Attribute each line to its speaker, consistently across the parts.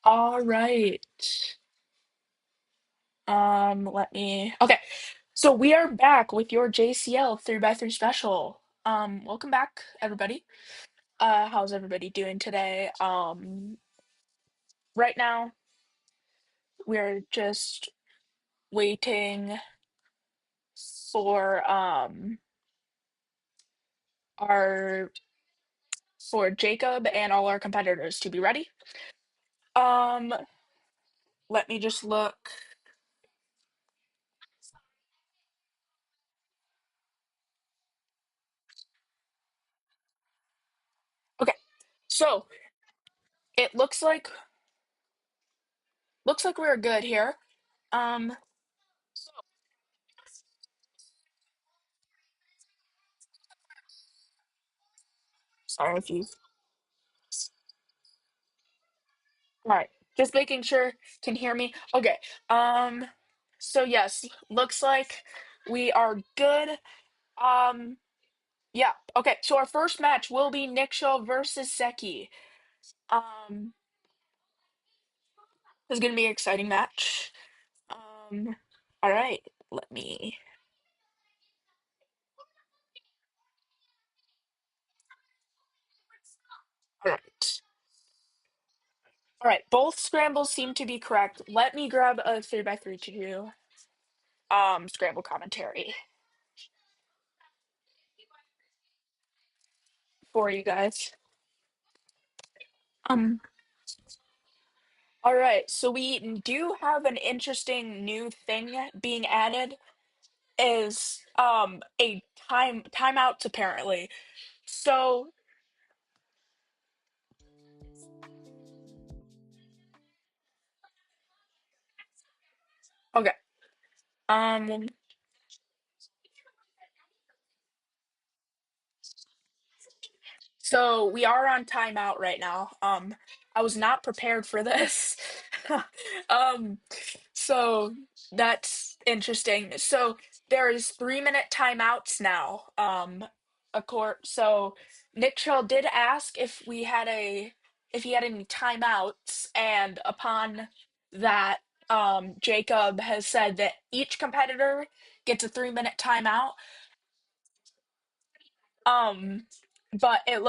Speaker 1: All right. Okay. So we are back with your JCL 3x3 special. Welcome back, everybody. How's everybody doing today? Right now we're just waiting for our for Jacob and all our competitors to be ready. Um, Let me just look. Okay. So it looks like we're good here. So sorry if you All right, just making sure can hear me. Okay. Um, so yes, looks like we are good. Um, yeah. Okay. So our first match will be Nick Shaw versus Seki. Um, this is gonna be an exciting match. Um, all right. Let me. All right. All right. Both scrambles seem to be correct. Let me grab a 3x3 to do scramble commentary for you guys. Um. All right, so we do have an interesting new thing being added is a timeouts apparently. So okay. Um so we are on timeout right now. I was not prepared for this. um so that's interesting. So there's 3-minute timeouts now. A court so Nick Schell did ask if he had any timeouts, and upon that, Jacob has said that each competitor gets a 3-minute timeout. Um, but it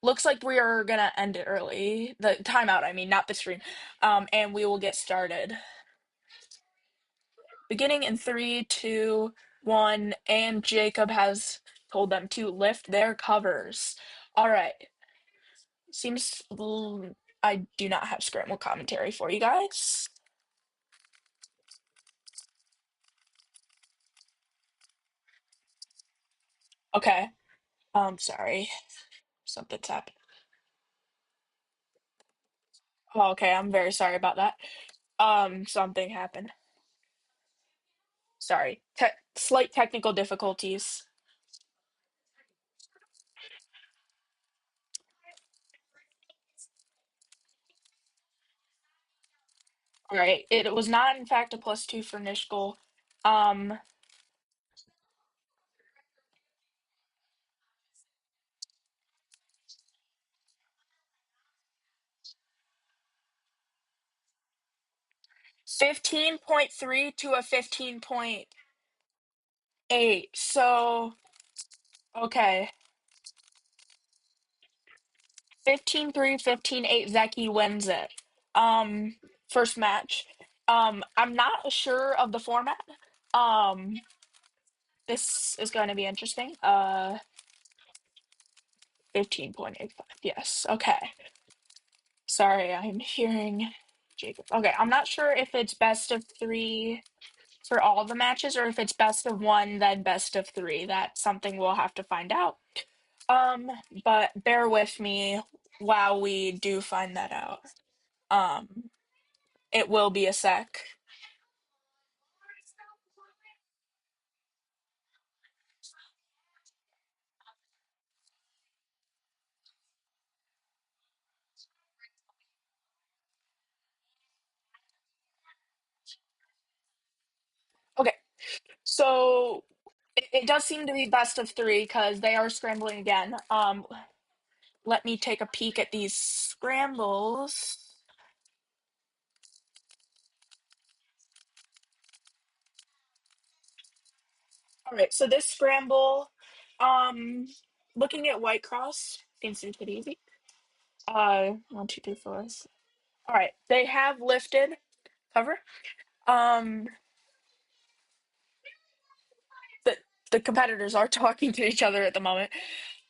Speaker 1: looks like we are gonna end it early. The timeout, I mean, not the stream. And we will get started. Beginning in three, two, one, and Jacob has told them to lift their covers. All right. Seems I do not have scramble commentary for you guys. Okay. Sorry. Something's happened. Oh, okay, I'm very sorry about that. Something happened. Sorry. Slight technical difficulties. All right. It was not, in fact, a +2 for Nishkul. Um, 15.3 to a 15.8. So, okay. 15-3, 15-8. Zeki wins it. First match. I'm not sure of the format. Um, this is going to be interesting. 15.85. Yes. Okay. Sorry, I'm hearing Jacob. Okay, I'm not sure if it's best of three for all the matches or if it's best of one, then best of three. That's something we'll have to find out. Um, but bear with me while we do find that out. Um, it will be a sec. Okay, so it does seem to be best of three because they are scrambling again. let me take a peek at these scrambles. All right, so this scramble, um, looking at White Cross, seems to be pretty easy. One, two, three, four. All right, they have lifted cover. Um, the the competitors are talking to each other at the moment.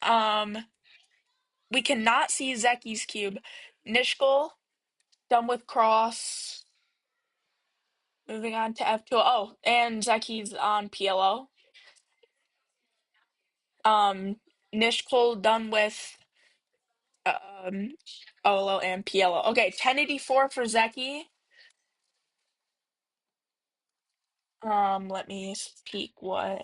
Speaker 1: Um, we cannot see Zeki's cube. Nishkul done with cross. Moving on to F2. Oh, and Zeki's on PLO. Um, Nishkul done with um OLO and PLO. Okay, 1084 for Zeki. Let me speak what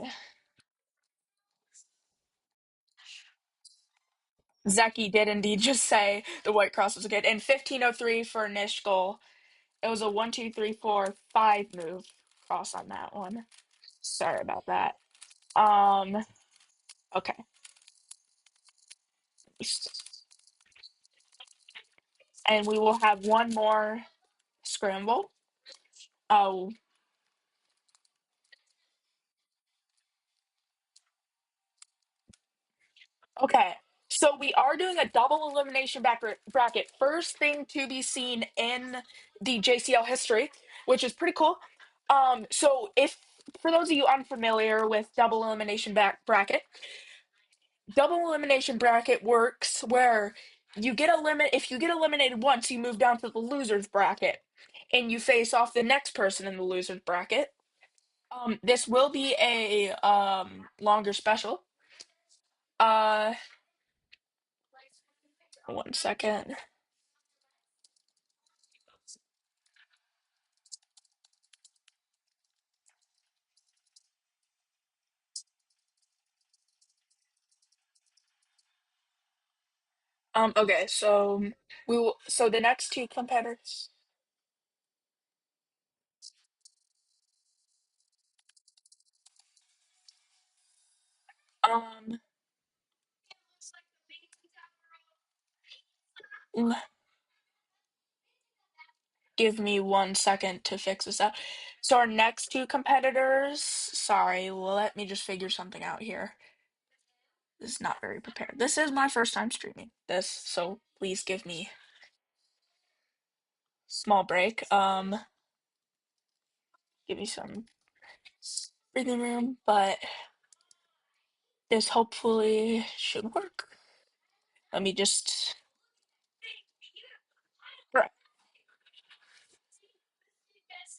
Speaker 1: Zeki did indeed just say the white cross was good. And 1503 for Nishkul. It was a 1, 2, 3, 4, 5 move cross on that one. Sorry about that. Um, okay. And we will have one more scramble. Oh, okay. So we are doing a double elimination bracket. First thing to be seen in the JCL history, which is pretty cool. So if for those of you unfamiliar with double elimination bracket, double elimination bracket works where you get if you get eliminated once, you move down to the losers bracket and you face off the next person in the losers bracket. This will be a longer special. Uh 1 second. Okay, so the next two competitors. Um Give me 1 second to fix this out. So our next two competitors, sorry, let me just figure something out here. This is not very prepared. This is my first time streaming this, so please give me small break. Give me some breathing room, but this hopefully should work. Let me just right.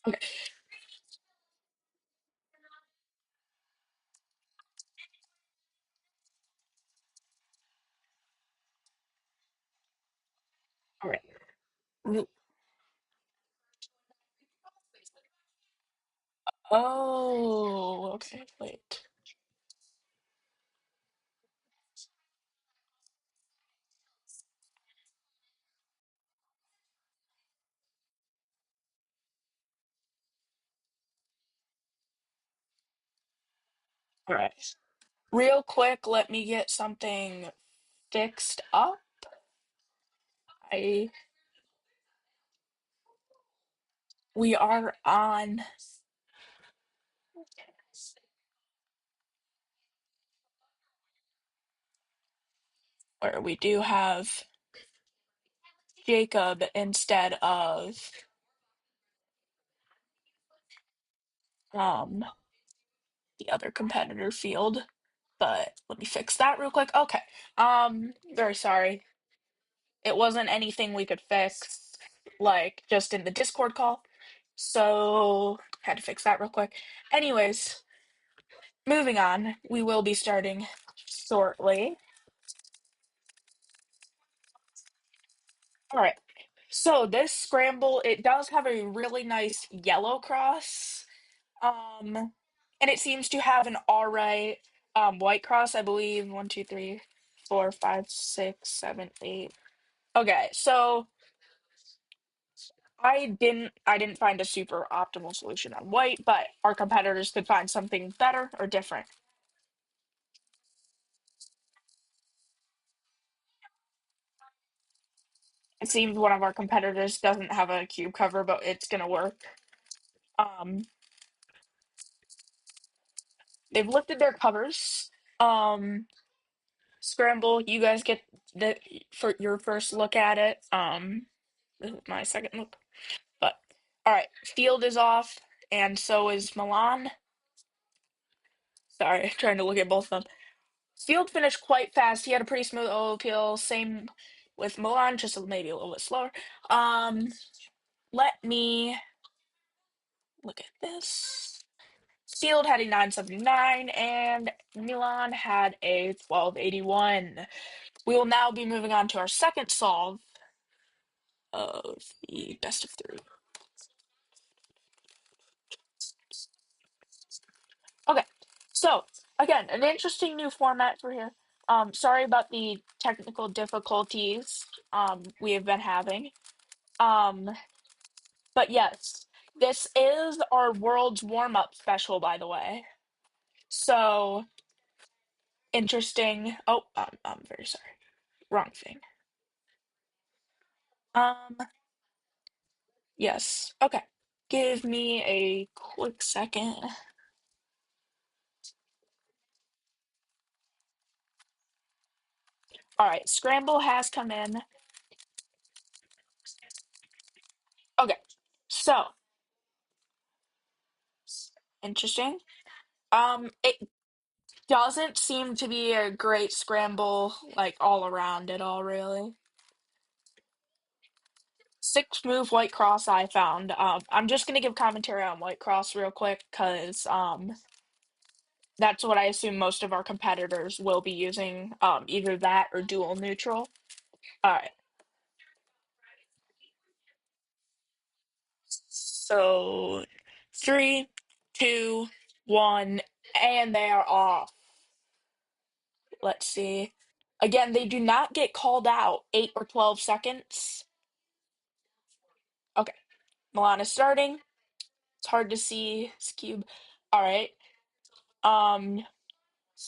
Speaker 1: Okay. All right. Oh, okay. Wait. All right. Real quick, let me get something fixed up. I We are on where we do have Jacob instead of um the other competitor field. But let me fix that real quick. Okay. Very sorry. It wasn't anything we could fix like just in the Discord call. So had to fix that real quick. Anyways, moving on. We will be starting shortly. All right. So this scramble, it does have a really nice yellow cross. And it seems to have an all right white cross, I believe. 1, 2, 3, 4, 5, 6, 7, 8. Okay, so I didn't find a super optimal solution on white, but our competitors could find something better or different. It seems one of our competitors doesn't have a cube cover, but it's gonna work. Um, they've lifted their covers. Um, Scramble, you guys get the for your first look at it. This is my second look. But all right, Field is off, and so is Milan. Sorry, trying to look at both of them. Field finished quite fast. He had a pretty smooth OPL. Same with Milan, just maybe a little bit slower. Um, Let me look at this. Field had a 979 and Milan had a 1281. We will now be moving on to our second solve of the best of three. Okay, so again, an interesting new format for here. Sorry about the technical difficulties we have been having. Um, but yes, this is our world's warm-up special, by the way. So interesting. Oh, I'm very sorry. Wrong thing. Um, yes. Okay. Give me a quick second. All right, Scramble has come in. Okay. So, interesting. It doesn't seem to be a great scramble like all around at all, really. Six move White Cross I found. I'm just gonna give commentary on White Cross real quick because that's what I assume most of our competitors will be using, either that or dual neutral. All right. So three, two, one, and they are off. Let's see. Again, they do not get called out 8 or 12 seconds. Okay. Milan is starting. It's hard to see this cube. All right. Um,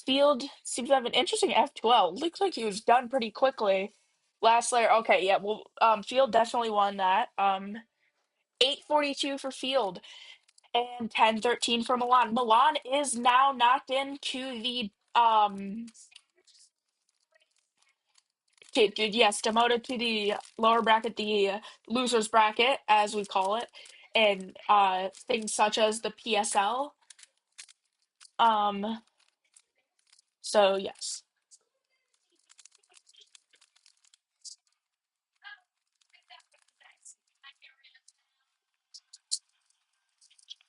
Speaker 1: Field seems to have an interesting F12. Looks like he was done pretty quickly. Last layer. Okay, yeah. Well, Field definitely won that. 842 for Field and 1013 for Milan. Milan is now knocked into the yes, demoted to the lower bracket, the losers bracket, as we call it, and things such as the PSL. Um, so yes.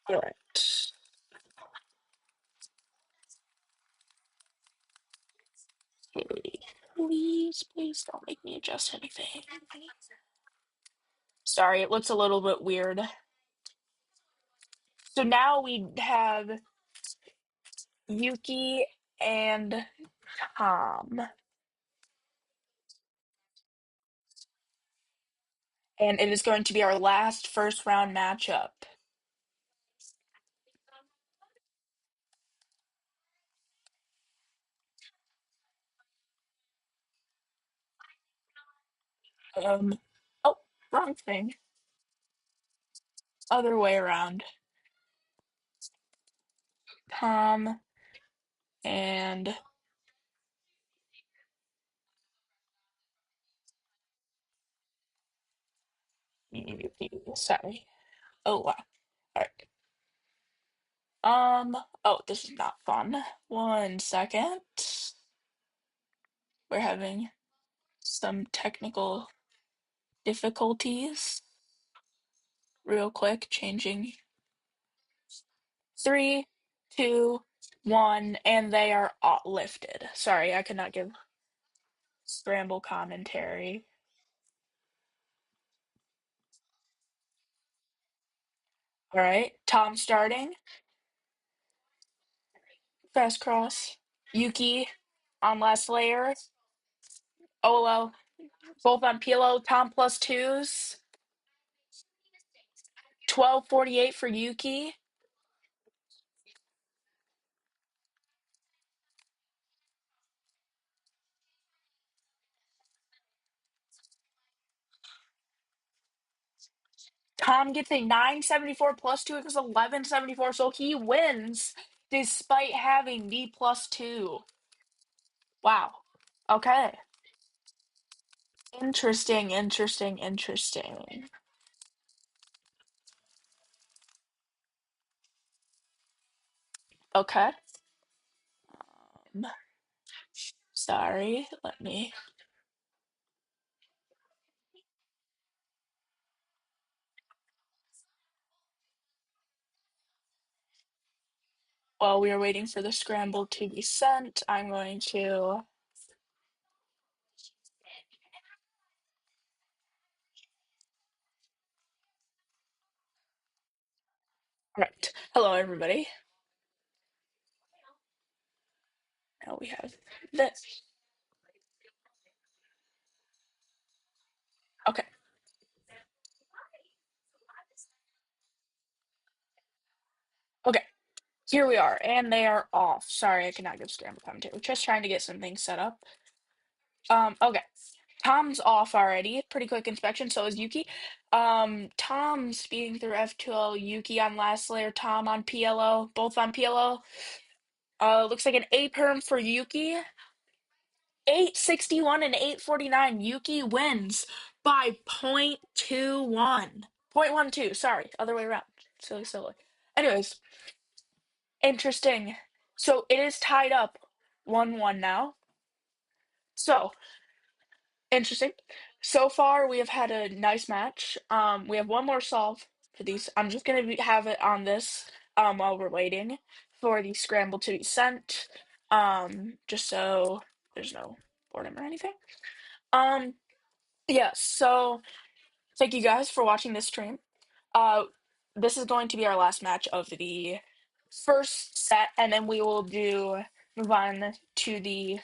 Speaker 1: All right. Please, please don't make me adjust anything. Sorry, it looks a little bit weird. So now we have Yuki and Tom, and it is going to be our last first round matchup. Um, oh, wrong thing. Other way around. Tom and sorry. Oh wow. All right. Oh, this is not fun. 1 second. We're having some technical difficulties. Real quick, changing. Three, two, one, and they are lifted. Sorry, I could not give scramble commentary. All right, Tom starting. Fast cross. Yuki on last layer. Olo. Both on Pilo. Tom plus twos. 1248 for Yuki. Tom gets a 974 plus 2 equals 1174, so he wins despite having the plus 2. Wow. Okay. Interesting, interesting, interesting. Okay. Um, sorry, let me. While we are waiting for the scramble to be sent, I'm going to. Right. Hello, everybody. Now we have this. Okay. Okay. Here we are, and they are off. Sorry, I cannot give scramble commentary. We're just trying to get some things set up. Okay. Tom's off already. Pretty quick inspection, so is Yuki. Tom speeding through F2L, Yuki on last layer, Tom on PLO, both on PLO. Looks like an A perm for Yuki. 861 and 849. Yuki wins by 0.21. 0.12, sorry, other way around. Silly, silly. Anyways, interesting. So it is tied up 1-1 now. So interesting. So far, we have had a nice match. We have one more solve for these. I'm just gonna have it on this while we're waiting for the scramble to be sent. Just so there's no boredom or anything. Um, yeah. So thank you guys for watching this stream. Uh, this is going to be our last match of the first set, and then we will move on to the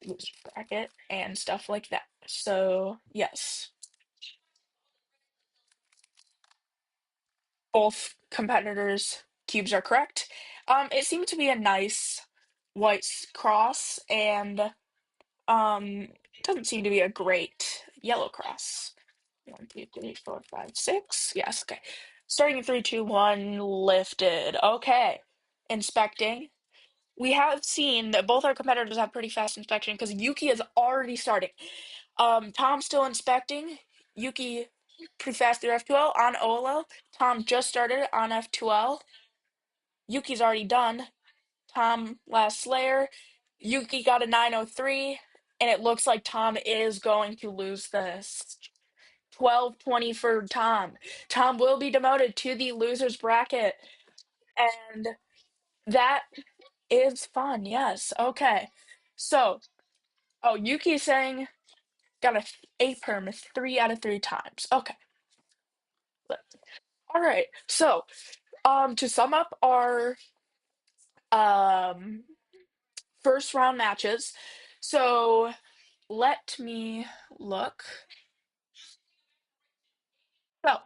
Speaker 1: loser bracket and stuff like that. So yes. Both competitors' cubes are correct. It seemed to be a nice white cross, and doesn't seem to be a great yellow cross. 1, 2, 3, 4, 5, 6. Yes, okay. Starting in 3, 2, 1, lifted. Okay. Inspecting. We have seen that both our competitors have pretty fast inspection because Yuki is already starting. Tom's still inspecting. Yuki pretty fast through F2L on OLL. Tom just started on F2L. Yuki's already done. Tom last Slayer. Yuki got a 903, and it looks like Tom is going to lose this. 12-20 for Tom. Tom will be demoted to the losers bracket, and that is fun. Yes. Okay. So, oh, Yuki's saying got a 8 perm 3 out of 3 times. Okay. All right. So, to sum up our um first round matches. So, let me look. So,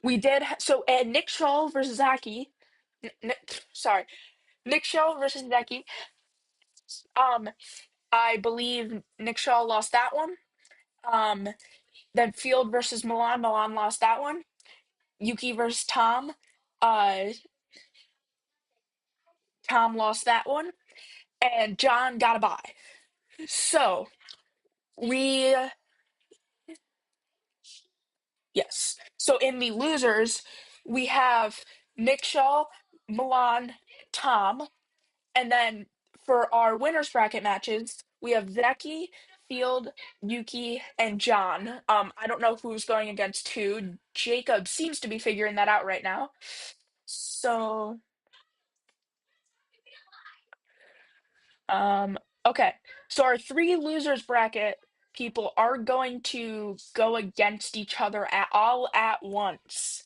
Speaker 1: we did so Nick Scholl versus Zaki. Sorry. Nick Scholl versus Zaki. Um I believe Nick Scholl lost that one. Um then Field versus Milan. Milan lost that one. Yuki versus Tom. Uh Tom lost that one. And John got a bye. So, we yes. So in the losers, we have Nick Shaw, Milan, Tom, and then for our winners bracket matches, we have Zeki, Field, Yuki, and John. I don't know who's going against who. Jacob seems to be figuring that out right now. So, um, okay. So our three losers bracket people are going to go against each other all at once.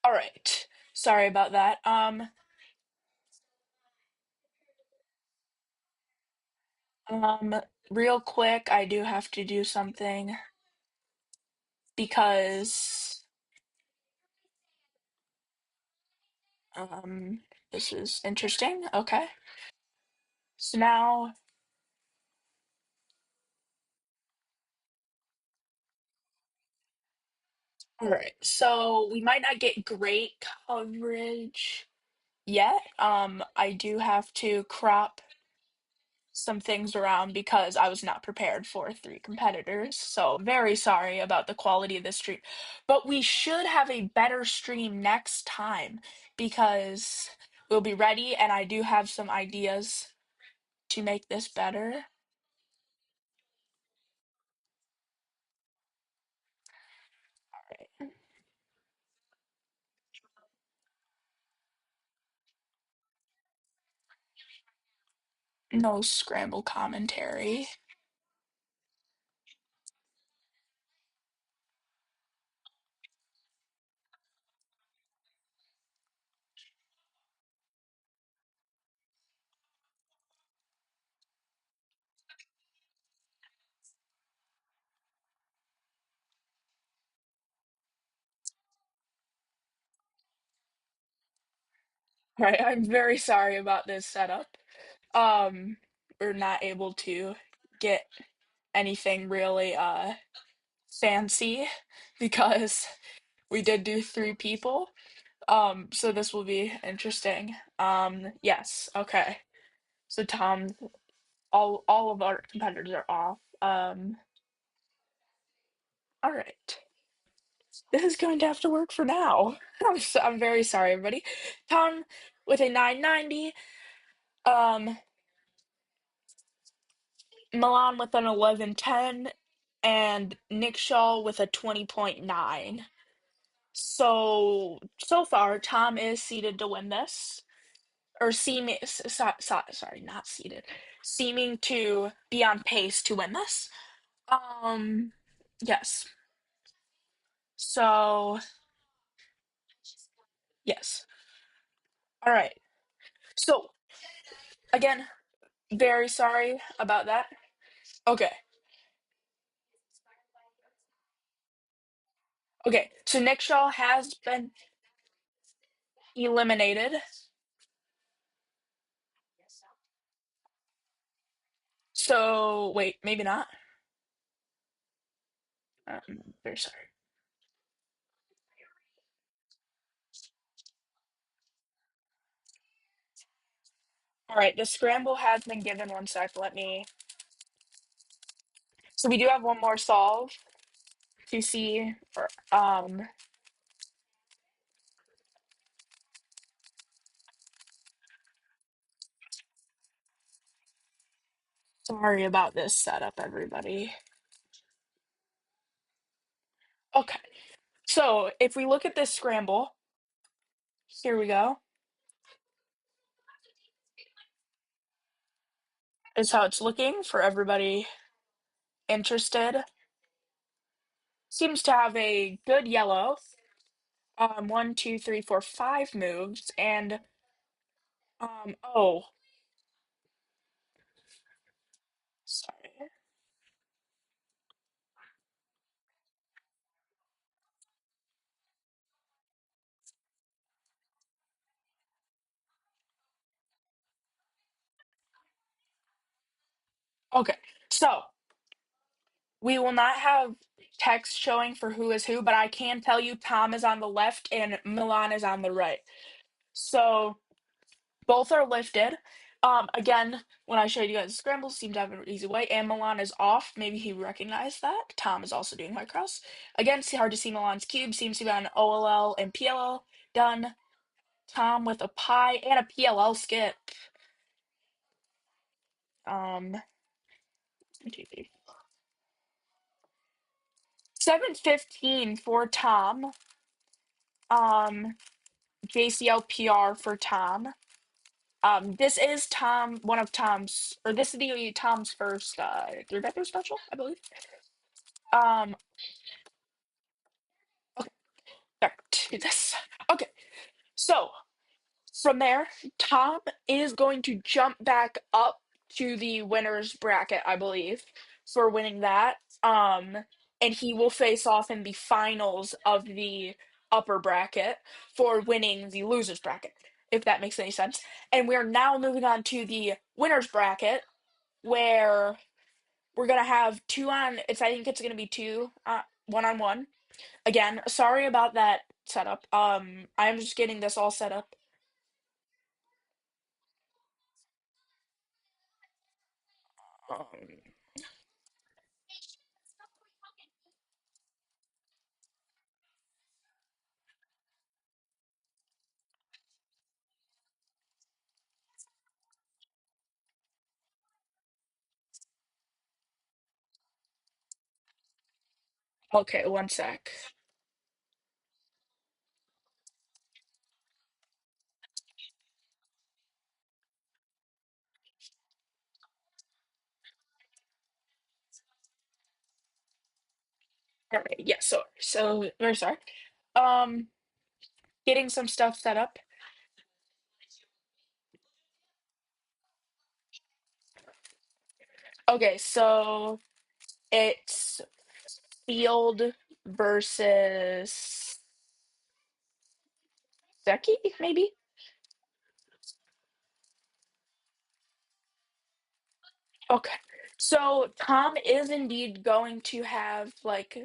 Speaker 1: All right. Sorry about that. Um, real quick, I do have to do something. because um, this is interesting. Okay. So now, all right. So we might not get great coverage yet. I do have to crop some things around because I was not prepared for three competitors. So very sorry about the quality of this stream. But we should have a better stream next time because we'll be ready and I do have some ideas to make this better. All right. No scramble commentary. Right, I'm very sorry about this setup. Um, we're not able to get anything really fancy because we did do three people. So this will be interesting. Yes, okay. So Tom, all of our competitors are off. All right. This is going to have to work for now. I'm very sorry, everybody. Tom with a 990. Um, Milan with an 1110, and Nick Shaw with a 20.9. So far, Tom is seeded to win this, or sorry, not seeded, seeming to be on pace to win this. Um, yes. So, yes. All right. So, again, very sorry about that. Okay. Okay. So Nick Shaw has been eliminated. So, wait, maybe not. Very sorry. All right, the scramble has been given. One sec. Let me. So we do have one more solve to see. Sorry about this setup, everybody. Okay, so if we look at this scramble, here we go. Is how it's looking for everybody interested. Seems to have a good yellow. One, two, three, four, five moves, and oh, sorry. Okay, so we will not have text showing for who is who, but I can tell you Tom is on the left and Milan is on the right. So both are lifted. Again, when I showed you guys the scramble, seemed to have an easy way, and Milan is off. Maybe he recognized that. Tom is also doing white cross. Again, it's hard to see Milan's cube. Seems to be on OLL and PLL. Done. Tom with a pie and a PLL skip. Um, 715 for Tom. Um, JCL PR for Tom. This is one of Tom's, or this is the Tom's first three bedroom special, I believe. Um, okay, back to this. Okay, so from there, Tom is going to jump back up to the winner's bracket, I believe, for winning that. and he will face off in the finals of the upper bracket for winning the losers bracket, if that makes any sense. And we're now moving on to the winners bracket, where we're gonna have two on. I think it's gonna be two, one on one. Again, sorry about that setup. I'm just getting this all set up. Um, okay, one sec. All right, yeah. So very sorry. Um, getting some stuff set up. Okay, so it's Field versus Becky, maybe. Okay. So Tom is indeed going to have like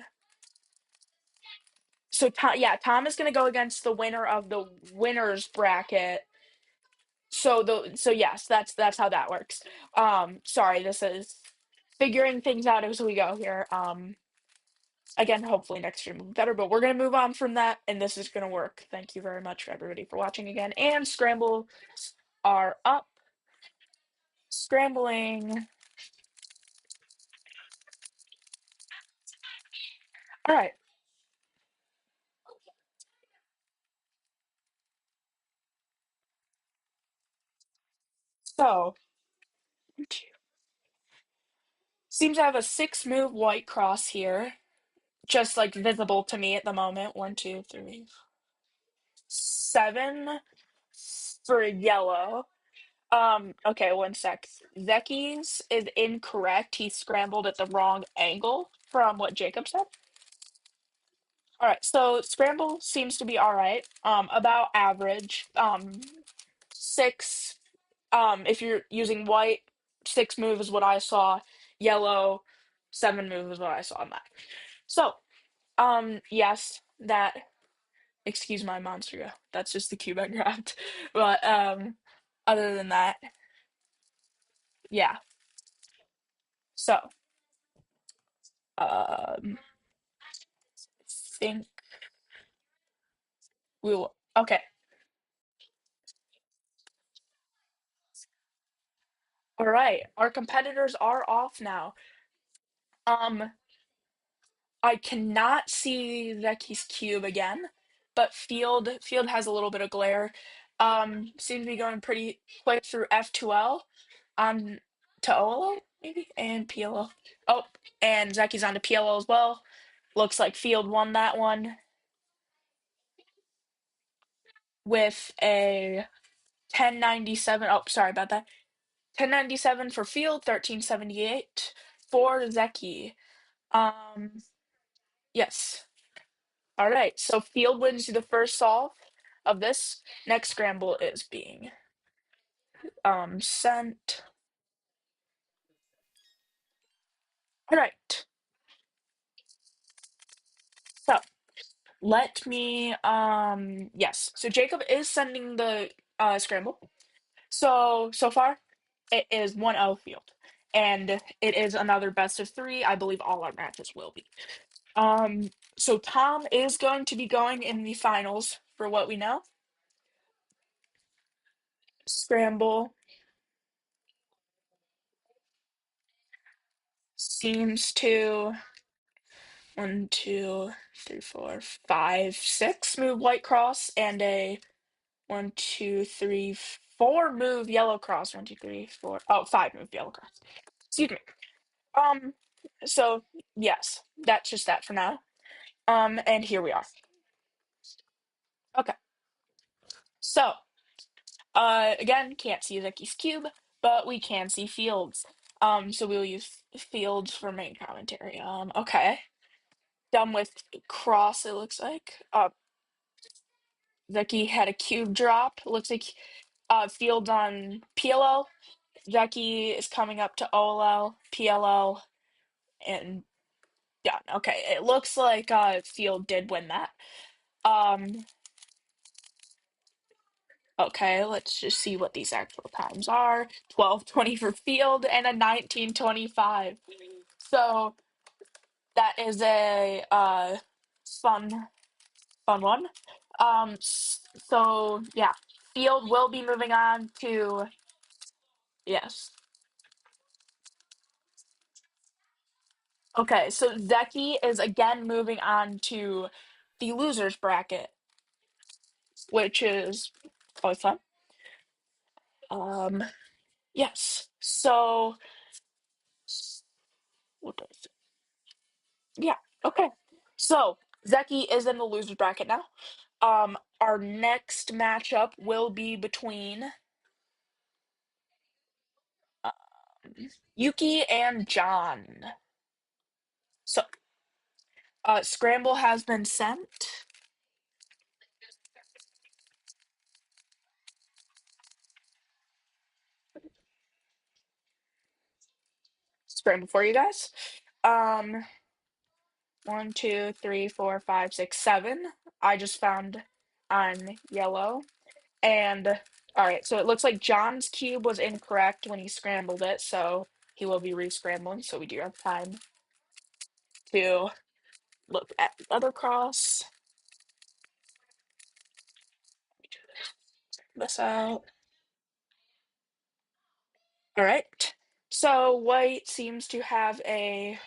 Speaker 1: Tom is going to go against the winner of the winners bracket. So yes, that's how that works. Sorry, this is figuring things out as we go here. Again, hopefully next year will be better, but we're going to move on from that and this is going to work. Thank you very much everybody for watching again, and scramble are up. Scrambling. All right. So, seems to have a 6 move white cross here, just like visible to me at the moment. One, two, three, 7 for yellow. Okay, one sec. Zeki's is incorrect. He scrambled at the wrong angle from what Jacob said. All right, so scramble seems to be all right. About average. 6. If you're using white, 6 move is what I saw. Yellow, 7 move is what I saw on that. So, yes, that. Excuse my monster. That's just the cube I grabbed. But other than that, yeah. So, think we will. Okay. All right. Our competitors are off now. Um, I cannot see Zeki's cube again, but Field has a little bit of glare. Seems to be going pretty quick through F2L on to OLO maybe and PLO. Oh, and Zeki's on to PLO as well. Looks like Field won that one with a 1097. Oh, sorry about that. 1097 for Field, 1378 for Zeki. Um, yes. All right. So Field wins the first solve of this. Next scramble is being sent. All right. So let me yes. So Jacob is sending the scramble. So far it is 1-0 Field. And it is another best of 3. I believe all our matches will be. So Tom is going to be going in the finals for what we know. Scramble seems to 1, 2, 3, 4, 5, 6 move white cross and a 1, 2, 3, 4 move yellow cross. 1, 2, 3, 4. Oh, 5 move yellow cross. Excuse me. Um, so yes, that's just that for now. And here we are. Okay. So, again, can't see Zeki's cube, but we can see Fields. So we'll use Fields for main commentary. Okay. done with cross, it looks like. Zeki had a cube drop. Looks like field on PLL. Zeki is coming up to OLL, PLL, and done. Okay, it looks like field did win that. Um, okay, let's just see what these actual times are. 12:20 for field and a 19:25. So that is a fun one. So yeah, field will be moving on to yes. Okay, so Zeki is again moving on to the losers bracket, which is always fun. Um, yes. So what does yeah, okay. So Zeki is in the losers bracket now. Our next matchup will be between uh, Yuki and John. So Scramble has been sent. Scramble for you guys. Um, 1, 2, 3, 4, 5, 6, 7. I just found on yellow. And all right, so it looks like John's cube was incorrect when he scrambled it, so he will be re-scrambling. So we do have time to look at the other cross. Let me this out. All right. So white seems to have a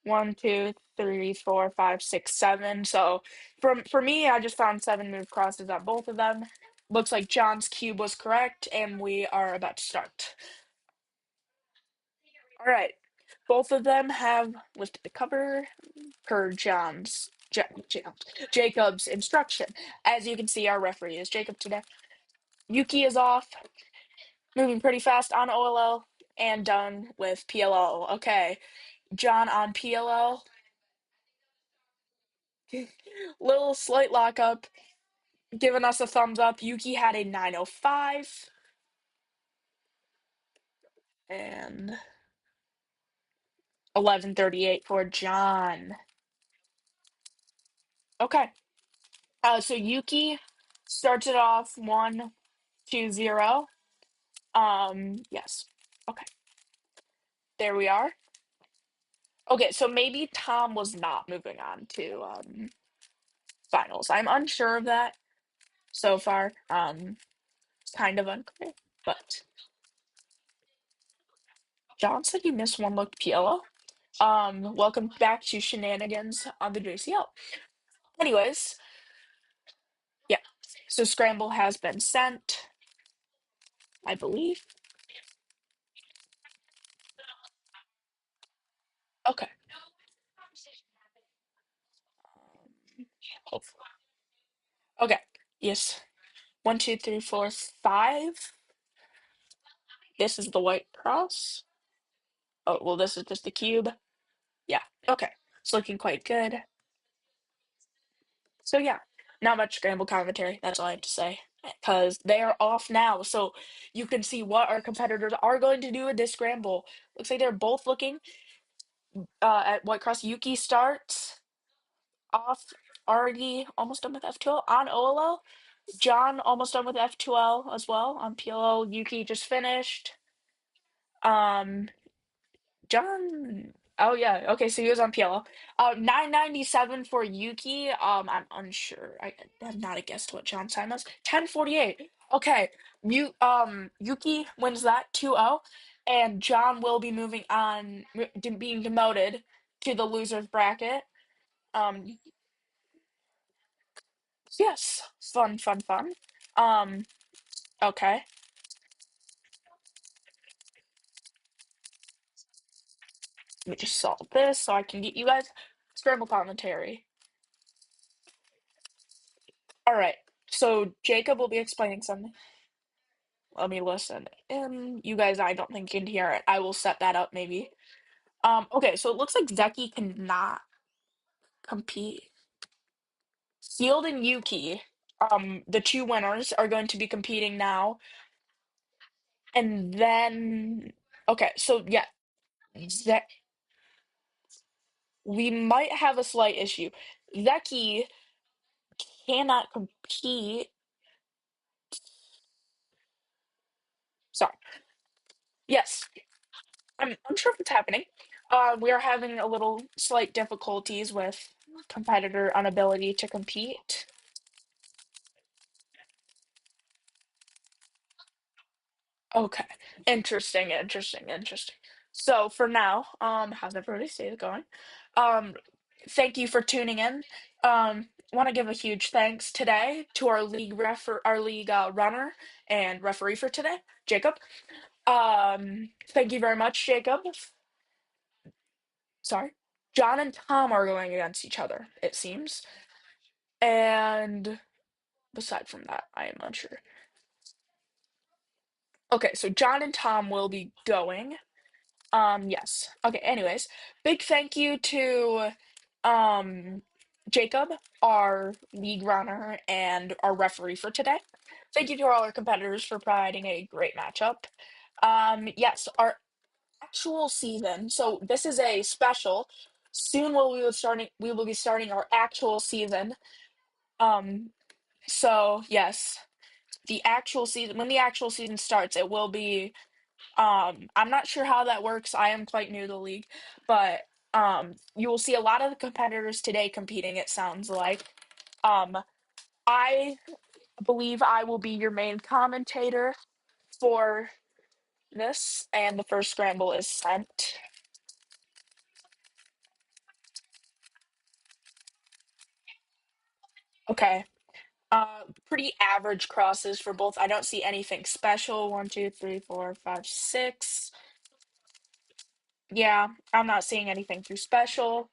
Speaker 1: 1, 2, 3, 4, 5, 6, 7. So for me, I just found 7 move crosses on both of them. Looks like John's cube was correct, and we are about to start. All right. Both of them have lifted the cover per Jacob's instruction. As you can see, our referee is Jacob today. Yuki is off, moving pretty fast on OLL, and done with PLL. Okay, John on PLL. Little slight lockup, giving us a thumbs up. Yuki had a 905. And 11:38 for John. Okay. So Yuki starts it off 1-2-0. Yes. Okay. There we are. Okay, so maybe Tom was not moving on to finals. I'm unsure of that so far. It's kind of unclear. But John said he missed one look PLO. Welcome back to Shenanigans on the JCL. Anyways, yeah. So Scramble has been sent, I believe. Okay. Hopefully. Okay. Yes. 1, 2, 3, 4, 5. This is the white cross. Oh, well, this is just the cube. Yeah. Okay. It's looking quite good. So yeah, not much scramble commentary. That's all I have to say. Because they are off now, so you can see what our competitors are going to do with this scramble. Looks like they're both looking at White Cross. Yuki starts off already almost done with F2L on OLL. John almost done with F2L as well on PLL. Yuki just finished. Um, John. Oh yeah. Okay, so he was on PLO. 997 for Yuki. I'm unsure. I have not a guess to what John's time is. 10:48. Okay. Yuki wins that 2-0, and John will be moving on, being demoted to the losers bracket. Um, yes, fun, fun, fun. Um, okay. Let me just solve this so I can get you guys scramble commentary. All right. So Jacob will be explaining something. Let me listen. And you guys, I don't think can hear it. I will set that up maybe. Okay, so it looks like Zeki cannot compete. Field and Yuki, the two winners are going to be competing now. And then, okay, so yeah, Ze we might have a slight issue. Zeki cannot compete. Sorry. Yes, I'm unsure if it's happening. We are having a little slight difficulties with competitor inability to compete. Okay. Interesting, interesting, interesting. So for now, how's everybody's day going? Um, Thank you for tuning in. Want to give a huge thanks today to our league runner and referee for today, Jacob. Thank you very much, Jacob. Sorry. John and Tom are going against each other, it seems. And beside from that, I am unsure. Okay, so John and Tom will be going. Yes. Okay, anyways, big thank you to um Jacob, our league runner and our referee for today. Thank you to all our competitors for providing a great matchup. Yes, our actual season. So this is a special. Soon we will be starting our actual season. Um, so yes, the actual season when the actual season starts, it will be I'm not sure how that works. I am quite new to the league, but you will see a lot of the competitors today competing, it sounds like. Um, I believe I will be your main commentator for this, and the first scramble is sent. Okay. Pretty average crosses for both. I don't see anything special. One, two, three, four, five, six. Yeah, I'm not seeing anything too special.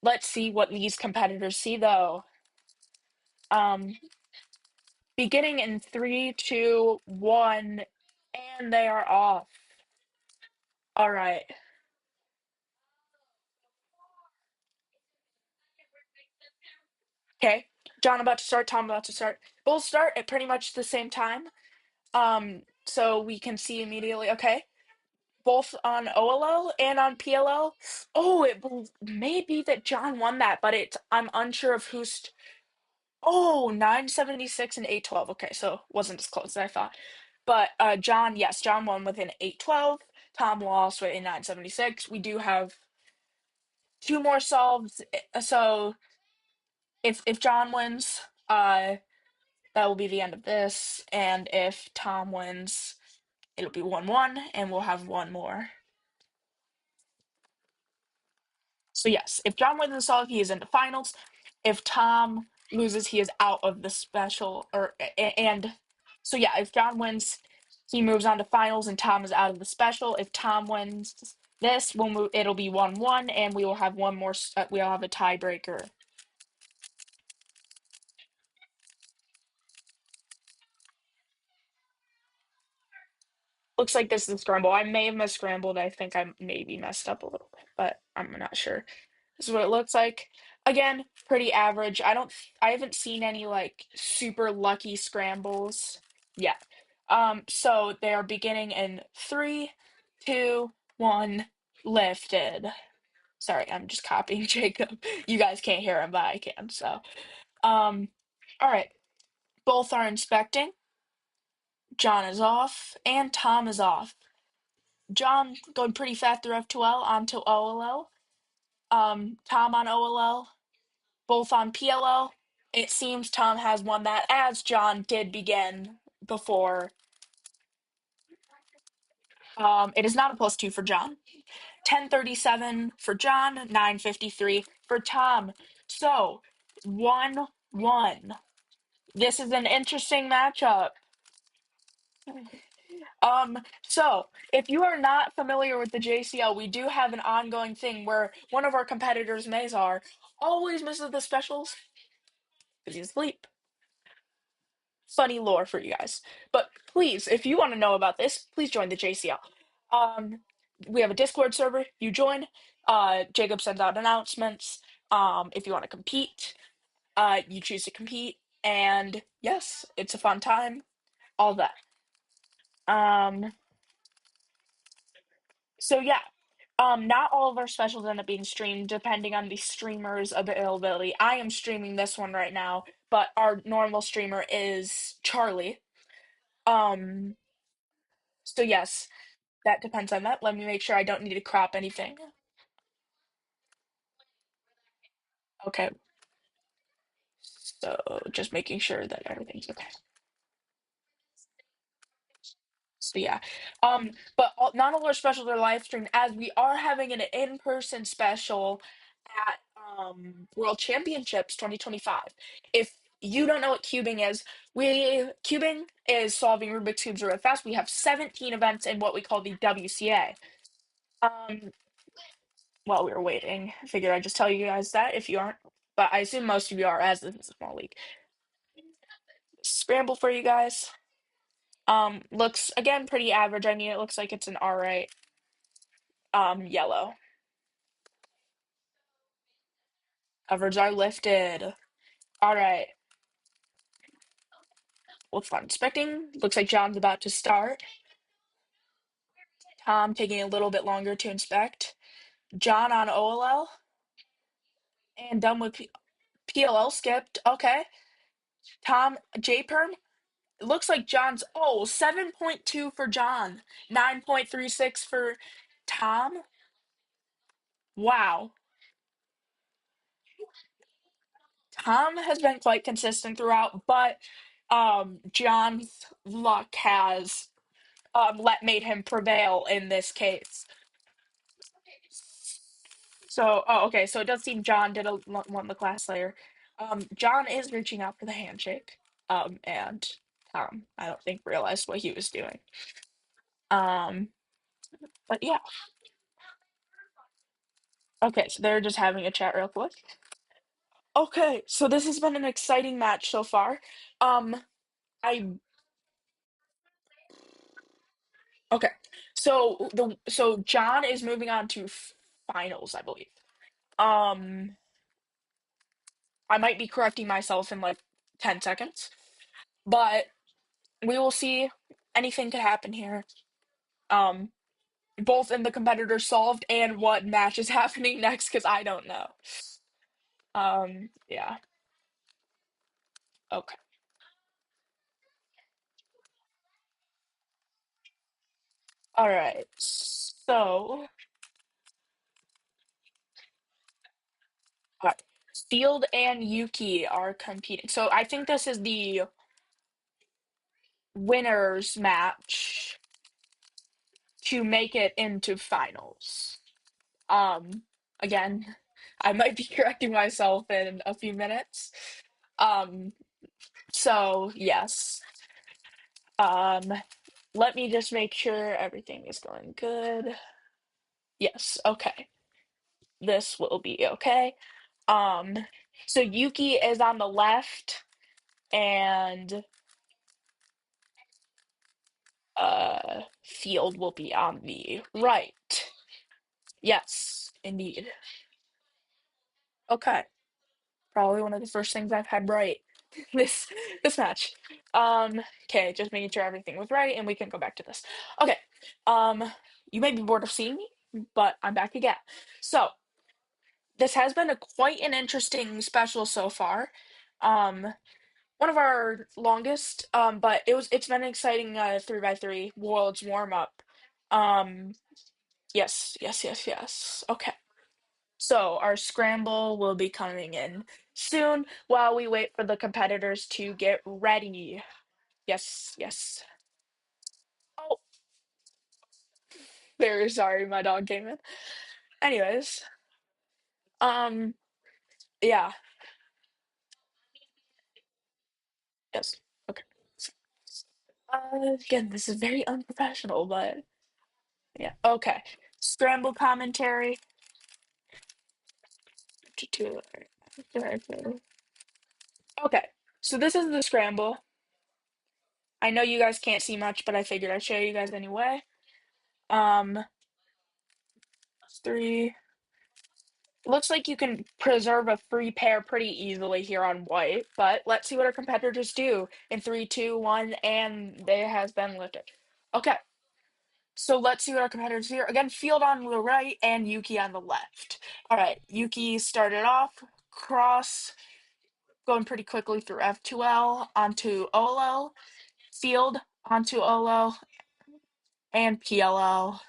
Speaker 1: Let's see what these competitors see though. Um, Beginning in three, two, one, and they are off. All right. Okay. John about to start, Tom about to start. Both start at pretty much the same time. So we can see immediately. Okay. Both on OLL and on PLL. Oh, may be that John won that, but I'm unsure of who's. Oh, 976 and 812. Okay, so wasn't as close as I thought. But John, yes, John won with an 812. Tom lost with a 976. We do have two more solves. So if John wins, that will be the end of this. And if Tom wins, it'll be 1-1, and we'll have one more. So yes, if John wins the solve, he is in the finals. If Tom loses, he is out of the special. And so yeah, if John wins, he moves on to finals, and Tom is out of the special. If Tom wins this, we'll move. It'll be 1-1, and we will have one more. We'll have a tiebreaker. Looks like this is a scramble. I may have misscrambled. I think I maybe messed up a little bit, but I'm not sure. This is what it looks like. Again, pretty average. I haven't seen any like super lucky scrambles yet. So they are beginning in three, two, one, lifted. Sorry, I'm just copying Jacob. You guys can't hear him, but I can. So, all right. Both are inspecting. John is off, and Tom is off. John going pretty fast through F2L onto OLL. Tom on OLL, both on PLL. It seems Tom has won that as John did begin before. It is not a +2 for John. 1037 for John, 953 for Tom. So 1-1. This is an interesting matchup. So if you are not familiar with the JCL, we do have an ongoing thing where one of our competitors, Mazar, always misses the specials because he's asleep. Funny lore for you guys. But please, if you want to know about this, please join the JCL. Um, we have a Discord server. You join. Jacob sends out announcements. If you want to compete, you choose to compete, and yes, it's a fun time. All that. Um, so yeah. Not all of our specials end up being streamed depending on the streamer's availability. I am streaming this one right now, but our normal streamer is Charlie. Um, so yes, that depends on that. Let me make sure I don't need to crop anything. Okay, so just making sure that everything's okay. So yeah, but not all our specials are live streamed as we are having an in-person special at World Championships 2025. If you don't know what cubing is, we cubing is solving Rubik's cubes really fast. We have 17 events in what we call the WCA. Um, while we were waiting, I figured I'd just tell you guys that if you aren't, but I assume most of you are as this is a small league. Scramble for you guys. Looks again pretty average. I mean, it looks like it's an all right yellow. Covers are lifted. All right. We'll start inspecting. Looks like John's about to start. Tom taking a little bit longer to inspect. John on OLL. And done with PLL skipped. Okay. Tom, J-Perm. It looks like John's, 7.2 for John. 9.36 for Tom. Wow. Tom has been quite consistent throughout, but John's luck has made him prevail in this case. So, okay, so it does seem John did won the class layer. John is reaching out for the handshake. And Tom, I don't think realized what he was doing. Um, but yeah. Okay, so they're just having a chat real quick. Okay, so this has been an exciting match so far. I Okay, so John is moving on to finals, I believe. Um, I might be correcting myself in like 10 seconds, but we will see. Anything could happen here. Um, both in the competitor solved and what match is happening next, because I don't know. Yeah. Okay. All right. So, all right. Field and Yuki are competing. So I think this is the winners match to make it into finals. Um, again, I might be correcting myself in a few minutes. Um, so yes. Um, let me just make sure everything is going good. Yes, okay. This will be okay. Um, so Yuki is on the left and Field will be on the right. Yes, indeed. Okay. Probably one of the first things I've had right this this match. Okay, just making sure everything was right and we can go back to this. Okay. You may be bored of seeing me, but I'm back again. So, this has been a quite an interesting special so far. Um, one of our longest, but it's been an exciting 3x3 Worlds warm up. Um, yes, yes, yes, yes. Okay. So our scramble will be coming in soon while we wait for the competitors to get ready. Yes, yes. Oh, very sorry, my dog came in. Anyways, um, yeah, yes. Okay. So, again, this is very unprofessional, but yeah. Okay. Scramble commentary. Okay. So this is the scramble. I know you guys can't see much, but I figured I'd show you guys anyway. Um, three. Looks like you can preserve a free pair pretty easily here on white, but let's see what our competitors do in three, two, one, and they has been lifted. Okay, so let's see what our competitors here. Again, Field on the right and Yuki on the left. All right, Yuki started off cross, going pretty quickly through F2L onto OL, Field onto OL, and PLL.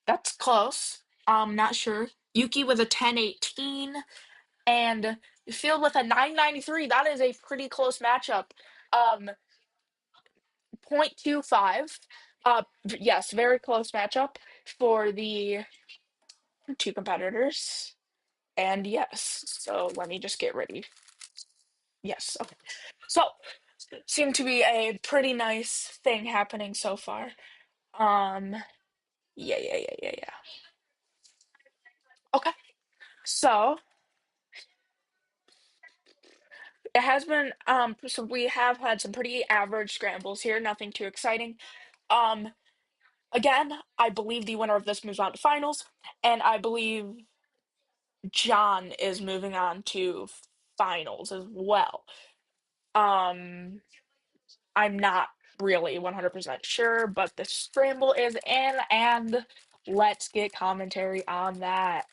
Speaker 1: That's close. Not sure. Yuki with a 10-18 and Field with a 993. That is a pretty close matchup. 0.25. Yes, very close matchup for the two competitors. And yes, so let me just get ready. Yes, okay. So, seemed to be a pretty nice thing happening so far. Um, yeah. Okay, so it has been so we have had some pretty average scrambles here, nothing too exciting. Um, Again, I believe the winner of this moves on to finals, and I believe John is moving on to finals as well. Um, I'm not really 100% sure, but the scramble is in, and let's get commentary on that.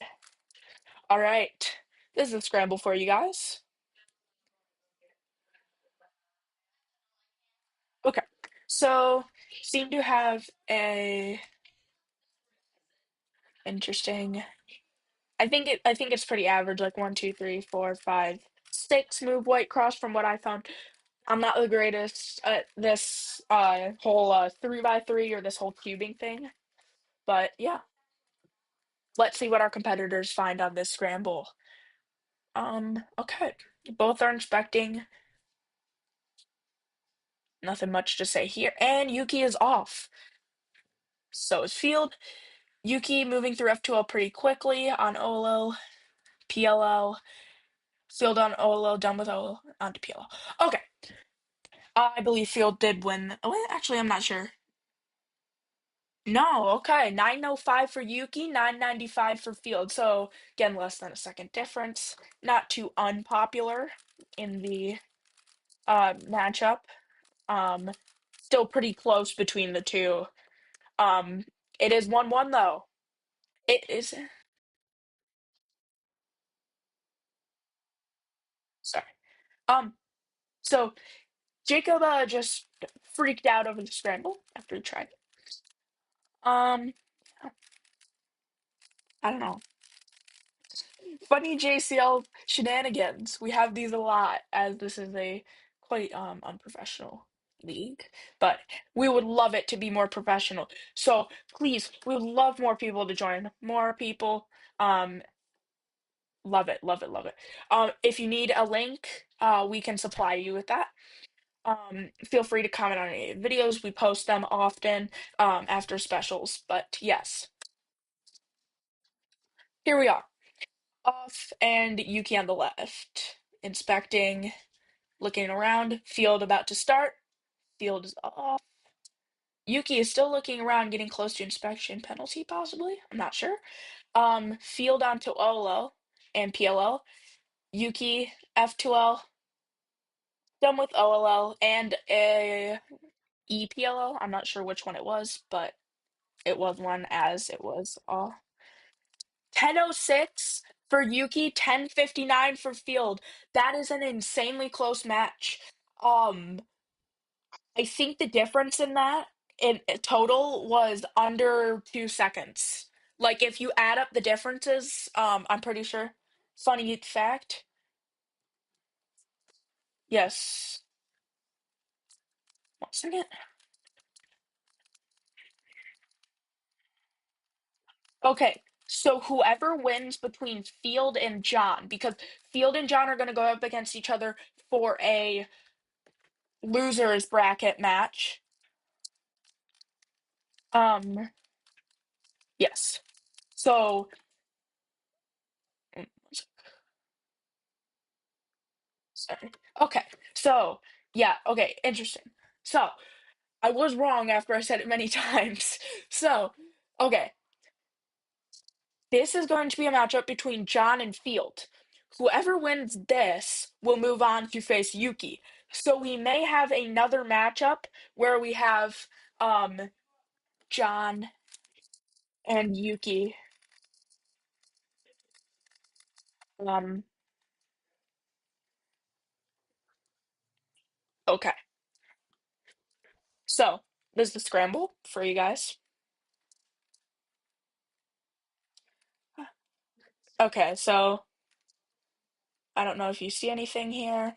Speaker 1: All right, this is a scramble for you guys. Okay, so seem to have a interesting. I think it's pretty average, like one, two, three, four, five, six move white cross from what I found. I'm not the greatest at this whole 3x3 or this whole cubing thing, but yeah, let's see what our competitors find on this scramble. Okay, both are inspecting. Nothing much to say here, and Yuki is off. So is Field. Yuki moving through F2L pretty quickly on OLO, PLL. Field on OLO, done with OLO, onto PLL. Okay, I believe Field did win. Oh, actually, I'm not sure. No, okay. 905 for Yuki, 995 for Field. So again, less than a second difference. Not too unpopular in the matchup. Um, Still pretty close between the two. Um, it is 1-1 though. It is sorry. Um, so Jacob just freaked out over the scramble after he tried it. Um, I don't know. Funny JCL shenanigans. We have these a lot, as this is a quite unprofessional league, but we would love it to be more professional. So please, we would love more people to join. More people. Um, Love it, love it, love it. If you need a link, we can supply you with that. Feel free to comment on any videos. We post them often after specials. But yes, here we are. Off and Yuki on the left. Inspecting, looking around. Field about to start. Field is off. Yuki is still looking around, getting close to inspection penalty, possibly. I'm not sure. Field onto OLL and PLL. Yuki F2L, done with OLL and a EPLL. I'm not sure which one it was, but it was one as it was all. 10:06 for Yuki, 10:59 for Field. That is an insanely close match. Um, I think the difference in that in total was under 2 seconds. Like if you add up the differences, I'm pretty sure. Funny fact. Yes. 1 second. Okay. So whoever wins between Field and John, because Field and John are going to go up against each other for a losers bracket match. Um, yes. So, mm, sorry. Okay. So, yeah. Okay. Interesting. So, I was wrong after I said it many times. So, okay. This is going to be a matchup between John and Field. Whoever wins this will move on to face Yuki. So we may have another matchup where we have John and Yuki. Um, okay. So this is the scramble for you guys. Okay, so I don't know if you see anything here.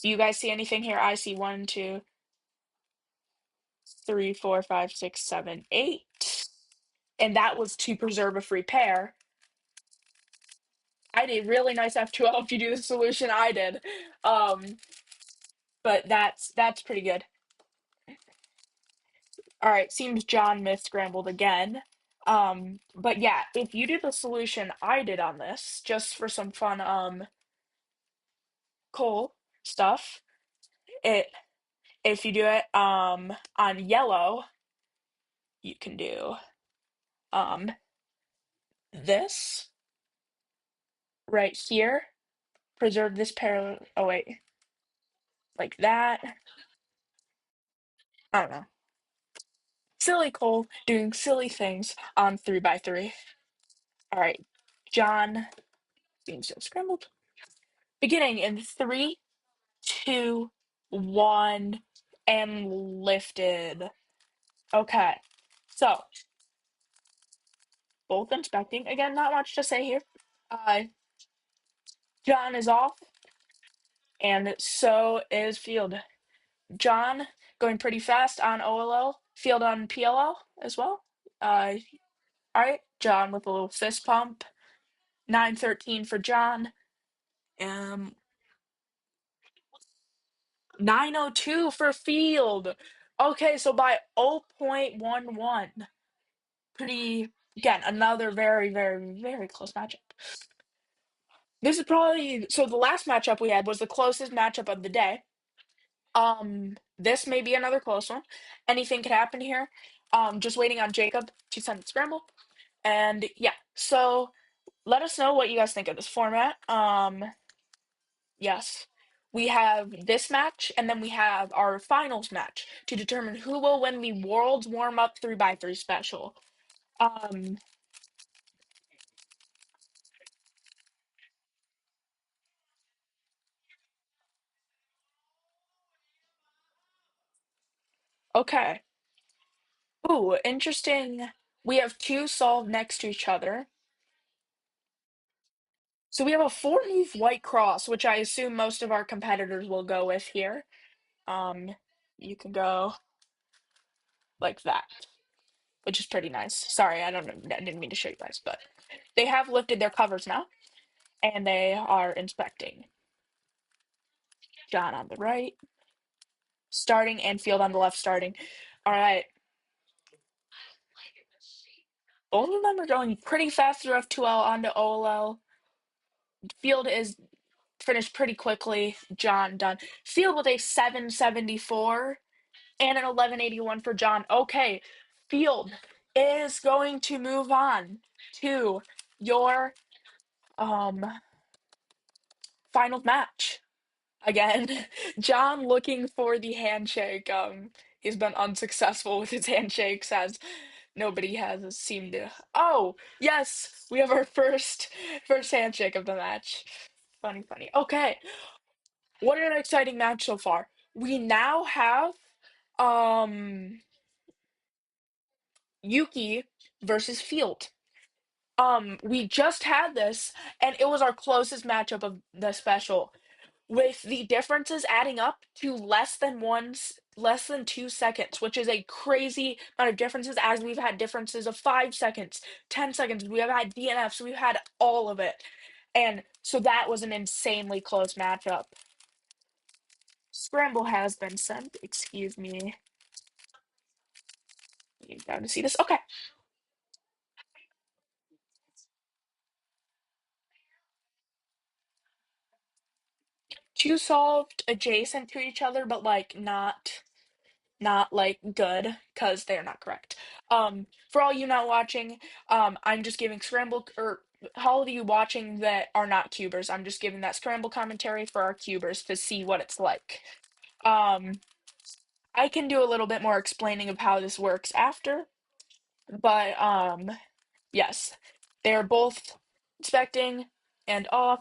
Speaker 1: Do you guys see anything here? I see one, two, three, four, five, six, seven, eight. And that was to preserve a free pair. I did really nice F2L if you do the solution I did. Um, but that's pretty good. All right, seems John missed scrambled again. But yeah, if you do the solution I did on this, just for some fun, coal stuff, it if you do it on yellow, you can do um this right here. Preserve this pair. Oh wait, like that. I don't know. Silly Cole doing silly things on 3x3. All right, John being so scrambled. Beginning in three, two, one, and lifted. Okay, so both inspecting. Again, not much to say here. Uh, John is off, and so is Field. John going pretty fast on OLL, Field on PLL as well. All right, John with a little fist pump. 913 for John. Um, 902 for Field. Okay, so by 0.11. Pretty, again, another very, very, very close matchup. This is probably, so the last matchup we had was the closest matchup of the day. This may be another close one. Anything could happen here. Just waiting on Jacob to send the scramble. And yeah, so let us know what you guys think of this format. Yes. We have this match, and then we have our finals match to determine who will win the World's Warm Up 3x3 special. Um, okay. Ooh, interesting. We have two solved next to each other. So we have a four-move white cross, which I assume most of our competitors will go with here. Um, you can go like that, which is pretty nice. Sorry, I don't know, I didn't mean to show you guys, but they have lifted their covers now, and they are inspecting. John on the right, starting, and Field on the left, starting. All right. Both of them are going pretty fast through F2L onto OLL. Field is finished pretty quickly. John done. Field with a 774 and an 1181 for John. Okay, Field is going to move on to your um final match. Again, John looking for the handshake. He's been unsuccessful with his handshakes as nobody has seemed to. Oh, yes, we have our first handshake of the match. Funny, funny. Okay, what an exciting match so far. We now have um Yuki versus Field. We just had this, and it was our closest matchup of the special, with the differences adding up to less than 2 seconds, which is a crazy amount of differences. As we've had differences of 5 seconds, 10 seconds, we have had DNFs, we've had all of it, and so that was an insanely close matchup. Scramble has been sent. Excuse me. You down to see this? Okay. Two solved adjacent to each other, but like not. not like good because they are not correct. For all you not watching, I'm just giving scramble or all of you watching that are not cubers, I'm just giving that scramble commentary for our cubers to see what it's like. Um, I can do a little bit more explaining of how this works after, but yes, they're both inspecting and off.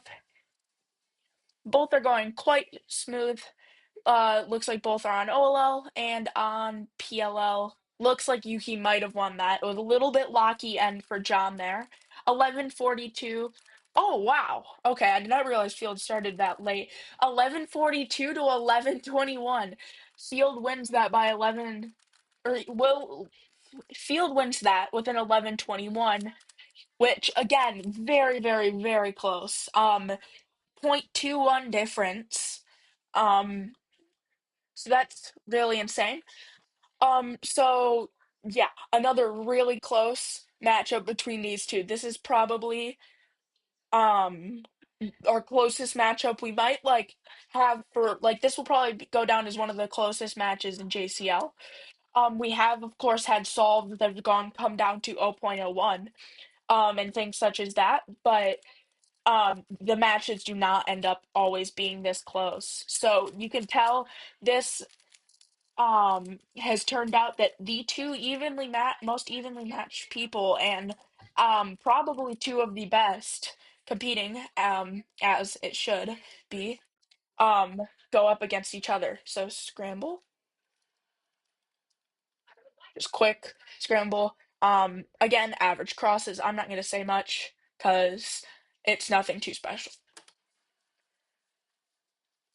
Speaker 1: Both are going quite smooth. Looks like both are on OLL and on PLL. Looks like Yuki might have won that. It was a little bit locky end for John there. 11:42. Oh wow. Okay, I did not realize Field started that late. 11:42 to 11:21. Field wins that by 11 or will Field wins that with an 11:21, which again, very very very close. 0.21 difference. Um so that's really insane. So yeah, another really close matchup between these two. This is probably um our closest matchup we might like have for like this will probably go down as one of the closest matches in JCL. We have of course had solved that have gone come down to 0.01 and things such as that, but the matches do not end up always being this close. So you can tell this has turned out that the two most evenly matched people and probably two of the best competing as it should be um go up against each other. So scramble, just quick scramble. Again, average crosses. I'm not going to say much because it's nothing too special.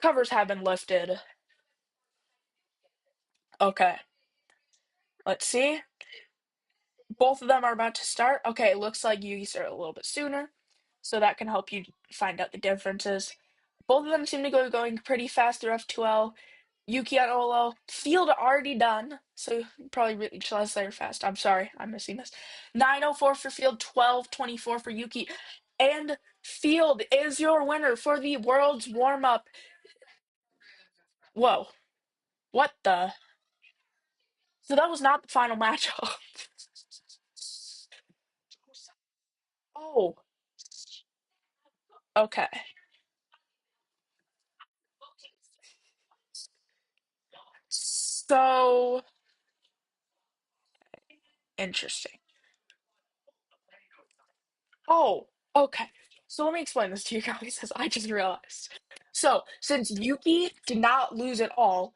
Speaker 1: Covers have been lifted. Okay, let's see. Both of them are about to start. Okay, it looks like you start a little bit sooner, so that can help you find out the differences. Both of them seem to go going pretty fast through F2L. Yuki at Olo. Field already done, so probably really less later fast. I'm sorry, I'm missing this. 9:04 for Field, 12:24 for Yuki. And Field is your winner for the world's warm up. Whoa, what the? So that was not the final matchup. Oh, okay. So interesting. Oh, okay. So let me explain this to you guys as I just realized. So, since Yuki did not lose at all,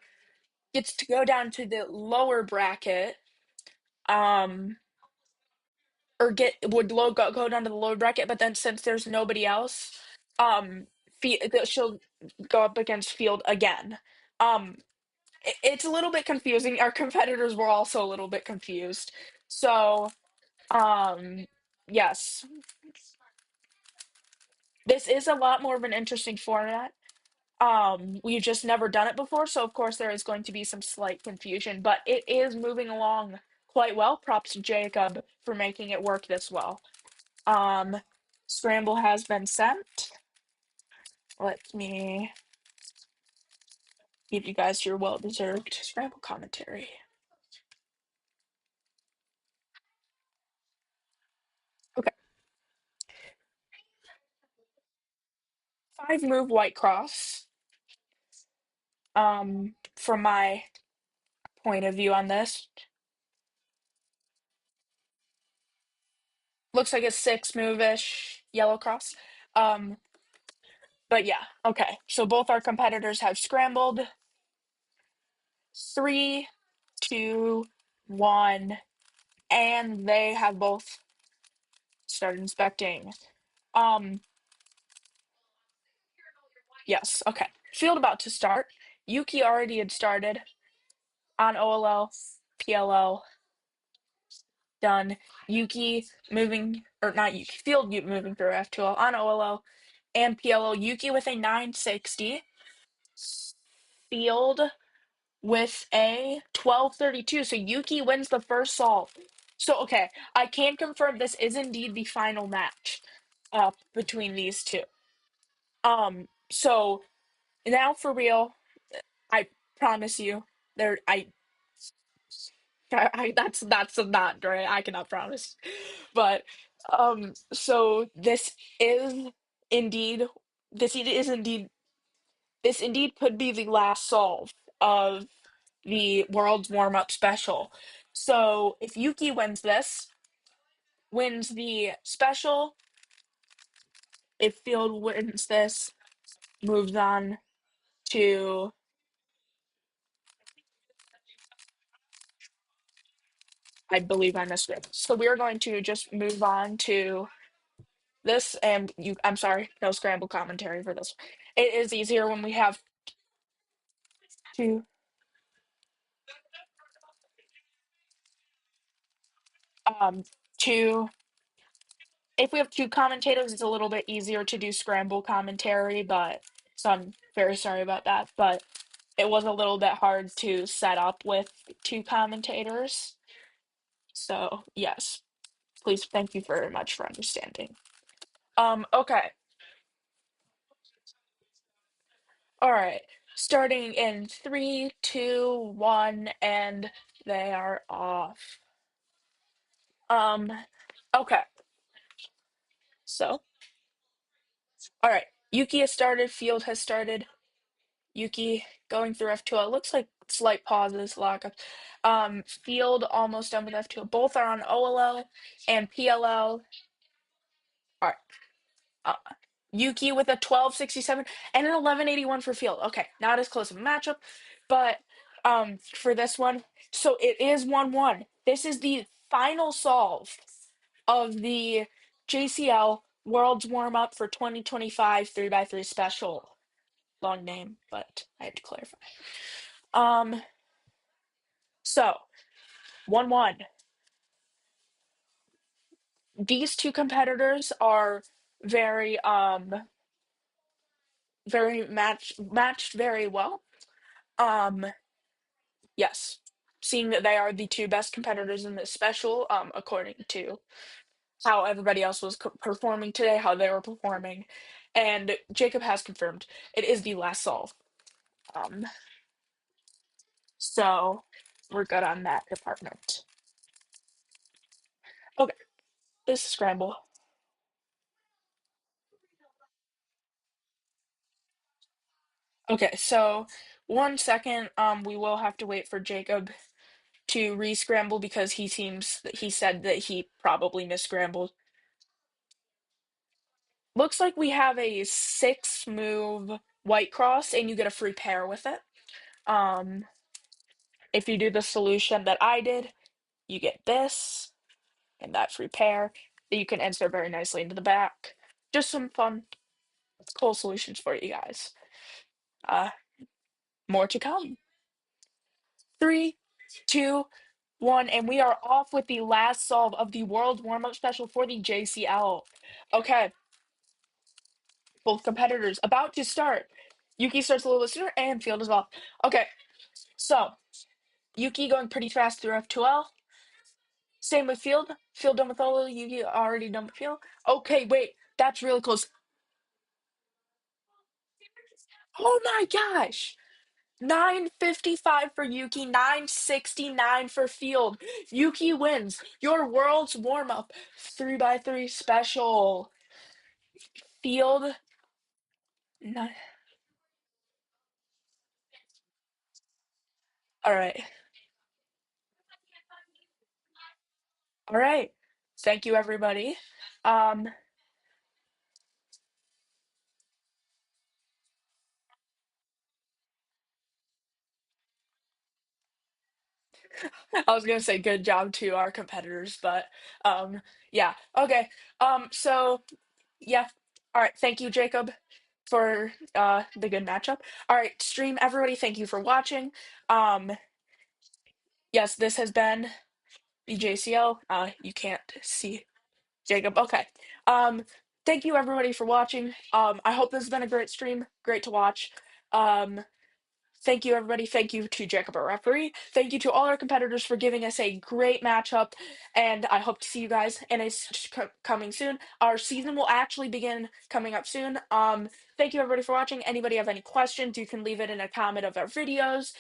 Speaker 1: gets to go down to the lower bracket, um, or get would go down to the lower bracket, but then since there's nobody else, she'll go up against Field again. Um, it's a little bit confusing. Our competitors were also a little bit confused. So, um, yes, this is a lot more of an interesting format. We've just never done it before, so of course there is going to be some slight confusion, but it is moving along quite well. Props to Jacob for making it work this well. Um, Scramble has been sent. Let me give you guys your well-deserved Scramble commentary. Okay, 5 move white cross. From my point of view on this, looks like a 6 move-ish yellow cross. Um, but yeah, okay. So both our competitors have scrambled. 3, 2, 1, and they have both started inspecting. Um, yes, okay. Field about to start. Yuki already had started on OLL, PLL, done. Yuki moving, or not Yuki, Field moving through F2L on OLL and PLL. Yuki with a 960. Field with a 1232. So Yuki wins the first solve. So okay, I can confirm this is indeed the final match between these two. So now for real, I promise you, there I That's not right. I cannot promise. But so is indeed is indeed this indeed could be the last solve of the world's warm-up special. So if Yuki wins the special, if Field wins this, moves on to, I believe I missed it. So we're going to just move on to this, and I'm sorry, no scramble commentary for this. It is easier when we have two, um, two. If we have two commentators, it's a little bit easier to do scramble commentary, but so I'm very sorry about that. But it was a little bit hard to set up with two commentators. So yes, please, thank you very much for understanding. Okay. All right. Starting in three, two, one, and they are off. Um, okay. So, all right. Yuki has started. Field has started. Yuki going through F2L. It looks like slight pauses, lack of. Field almost done with F2L. Both are on OLL and PLL. All right. Uh, Yuki with a 1267 and an 1181 for Field. Okay, not as close of a matchup, but for this one, so it is 1-1. This is the final solve of the JCL World's Warm Up for 2025 3x3 special. Long name, but I had to clarify. So 1-1. These two competitors are very very matched very well. Um yes. Seeing that they are the two best competitors in this special, according to how everybody else was performing today, how they were performing. And Jacob has confirmed it is the last solve. Um, so we're good on that department. Okay, this is scramble. Okay, so 1 second, we will have to wait for Jacob to re-scramble because he said that he probably mis-scrambled. Looks like we have a 6-move white cross and you get a free pair with it. Um, if you do the solution that I did, you get this and that free pair that you can insert very nicely into the back. Just some fun, cool solutions for you guys. Uh, more to come. Three, two, one, and we are off with the last solve of the World Warm-Up Special for the JCL. Okay, both competitors about to start. Yuki starts a little bit sooner, and Field as well. Okay, so Yuki going pretty fast through F2L. Same with Field. Field done with all Yuki already done with Field. Okay, wait, that's really close. Oh my gosh! 955 for Yuki, 969 for Field. Yuki wins your world's warm up 3x3 special. Field. Ni- All right. All right. Thank you, everybody. Um, I was gonna say good job to our competitors, but yeah. Okay. So yeah. All right. Thank you, Jacob, for the good matchup. All right, stream everybody. Thank you for watching. Um, yes, this has been the JCL. You can't see Jacob. Okay. Um, thank you everybody for watching. I hope this has been a great stream. Great to watch. Um, thank you everybody. Thank you to Jacob, our referee. Thank you to all our competitors for giving us a great matchup. And I hope to see you guys in coming soon. Our season will actually begin coming up soon. Thank you everybody for watching. Anybody have any questions, you can leave it in a comment of our videos.